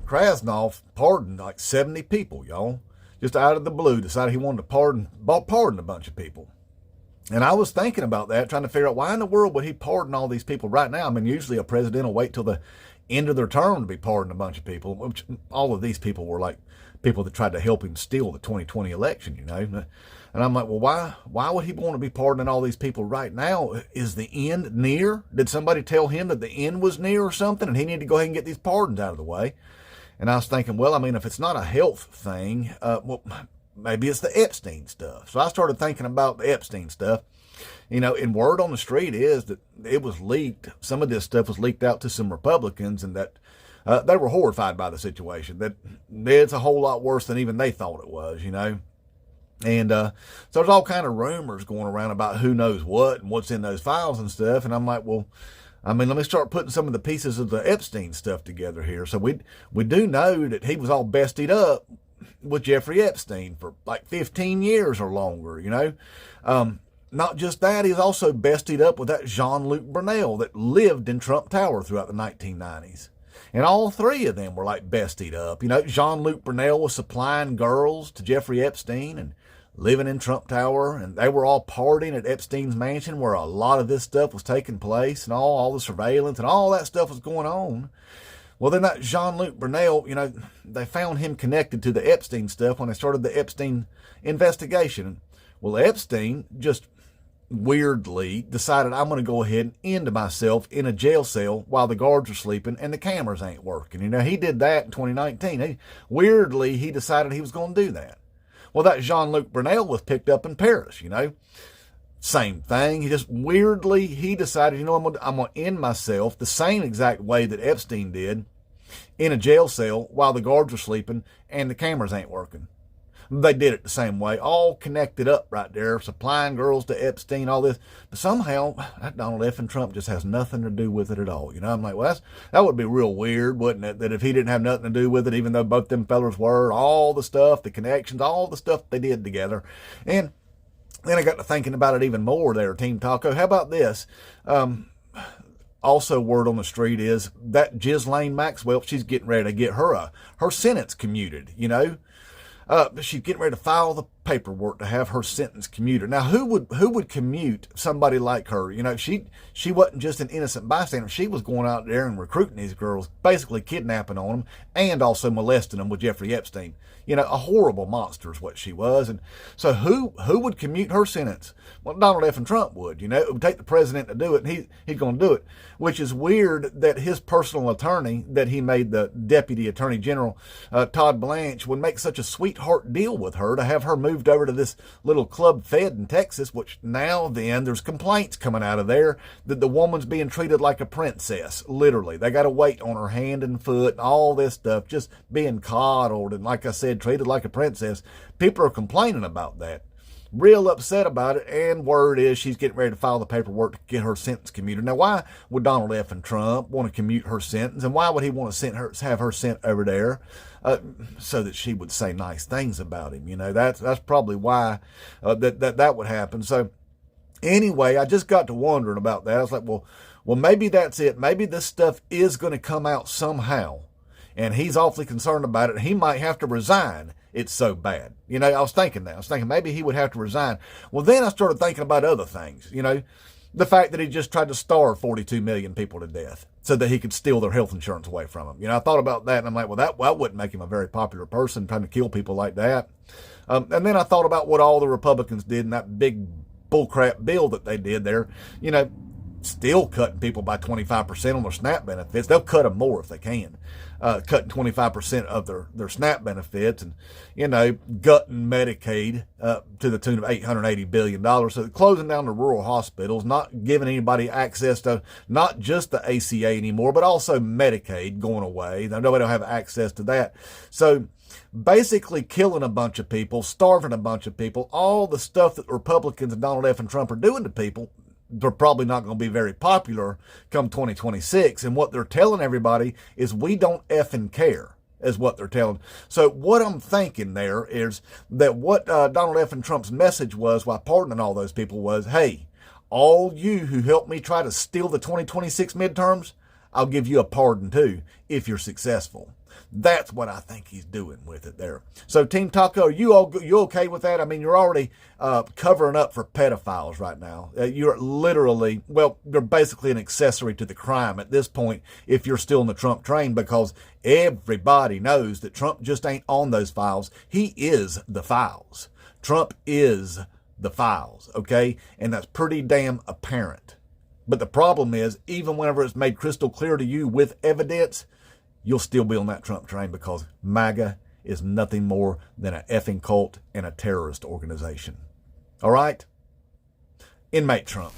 Krasnov pardoned like 70 people, y'all. Just out of the blue, decided he wanted to pardon a bunch of people. And I was thinking about that, trying to figure out why in the world would he pardon all these people right now? I mean, usually a president will wait till the end of their term to be pardoning a bunch of people, which all of these people were like people that tried to help him steal the 2020 election, And I'm like, well, why would he want to be pardoning all these people right now? Is the end near? Did somebody tell him that the end was near or something, and he needed to go ahead and get these pardons out of the way? And I was thinking, well, I mean, if it's not a health thing, well, maybe it's the Epstein stuff. So I started thinking about the Epstein stuff. And word on the street is that it was leaked. Some of this stuff was leaked out to some Republicans, and that they were horrified by the situation, that it's a whole lot worse than even they thought it was, And so there's all kind of rumors going around about who knows what and what's in those files and stuff. And I'm like, well, I mean, let me start putting some of the pieces of the Epstein stuff together here. So we do know that he was all bested up with Jeffrey Epstein for like 15 years or longer, Not just that, he was also bested up with that Jean-Luc Brunel that lived in Trump Tower throughout the 1990s. And all three of them were like bested up. Jean-Luc Brunel was supplying girls to Jeffrey Epstein and living in Trump Tower, and they were all partying at Epstein's mansion where a lot of this stuff was taking place, and all the surveillance and all that stuff was going on. Well, then that Jean-Luc Brunel, they found him connected to the Epstein stuff when they started the Epstein investigation. Well, Epstein just weirdly decided, I'm going to go ahead and end myself in a jail cell while the guards are sleeping and the cameras ain't working. He did that in 2019. Weirdly, he decided he was going to do that. Well, that Jean-Luc Brunel was picked up in Paris, Same thing. He just weirdly, he decided, I'm going to end myself the same exact way that Epstein did in a jail cell while the guards are sleeping and the cameras ain't working. They did it the same way, all connected up right there, supplying girls to Epstein, all this. But somehow, that Donald F. and Trump just has nothing to do with it at all. I'm like, well, that would be real weird, wouldn't it? That if he didn't have nothing to do with it, even though both them fellers were, all the stuff, the connections, all the stuff they did together. And then I got to thinking about it even more there, Team Taco. How about this? Also, word on the street is that Ghislaine Maxwell, she's getting ready to get her sentence commuted, she's getting ready to file the paperwork to have her sentence commuted. Now, who would commute somebody like her? She wasn't just an innocent bystander. She was going out there and recruiting these girls, basically kidnapping on them and also molesting them with Jeffrey Epstein. A horrible monster is what she was. And so who would commute her sentence? Well, Donald F. and Trump would. It would take the president to do it, and he's going to do it, which is weird that his personal attorney that he made the deputy attorney general, Todd Blanche, would make such a sweetheart deal with her to have her moved over to this little Club Fed in Texas, which now then there's complaints coming out of there that the woman's being treated like a princess. Literally, they got a weight on her hand and foot and all this stuff, just being coddled and, like I said, treated like a princess. People are complaining about that, real upset about it, and word is she's getting ready to file the paperwork to get her sentence commuted. Now, why would Donald F. and Trump want to commute her sentence, and why would he want to have her sent over there so that she would say nice things about him? That's probably why that would happen. So anyway, I just got to wondering about that. I was like, well, maybe that's it. Maybe this stuff is going to come out somehow, and he's awfully concerned about it. He might have to resign. It's so bad. I was thinking that. I was thinking maybe he would have to resign. Well, then I started thinking about other things. The fact that he just tried to starve 42 million people to death so that he could steal their health insurance away from them. I thought about that, and I'm like, well, that wouldn't make him a very popular person, trying to kill people like that. And then I thought about what all the Republicans did in that big bullcrap bill that they did there. Still cutting people by 25% on their SNAP benefits. They'll cut them more if they can. Cutting 25% of their SNAP benefits and, gutting Medicaid to the tune of $880 billion. So closing down the rural hospitals, not giving anybody access to not just the ACA anymore, but also Medicaid going away. Nobody will have access to that. So basically killing a bunch of people, starving a bunch of people, all the stuff that Republicans and Donald F. and Trump are doing to people. They're probably not going to be very popular come 2026. And what they're telling everybody is we don't effing care, is what they're telling. So what I'm thinking there is that what Donald F. and Trump's message was while pardoning all those people was, hey, all you who helped me try to steal the 2026 midterms, I'll give you a pardon too if you're successful. That's what I think he's doing with it there. So Team Taco, are you okay with that? I mean, you're already covering up for pedophiles right now. You're literally, well, you're basically an accessory to the crime at this point if you're still in the Trump train, because everybody knows that Trump just ain't on those files. He is the files. Trump is the files, okay? And that's pretty damn apparent. But the problem is, even whenever it's made crystal clear to you with evidence, you'll still be on that Trump train, because MAGA is nothing more than an effing cult and a terrorist organization. All right? Inmate Trump.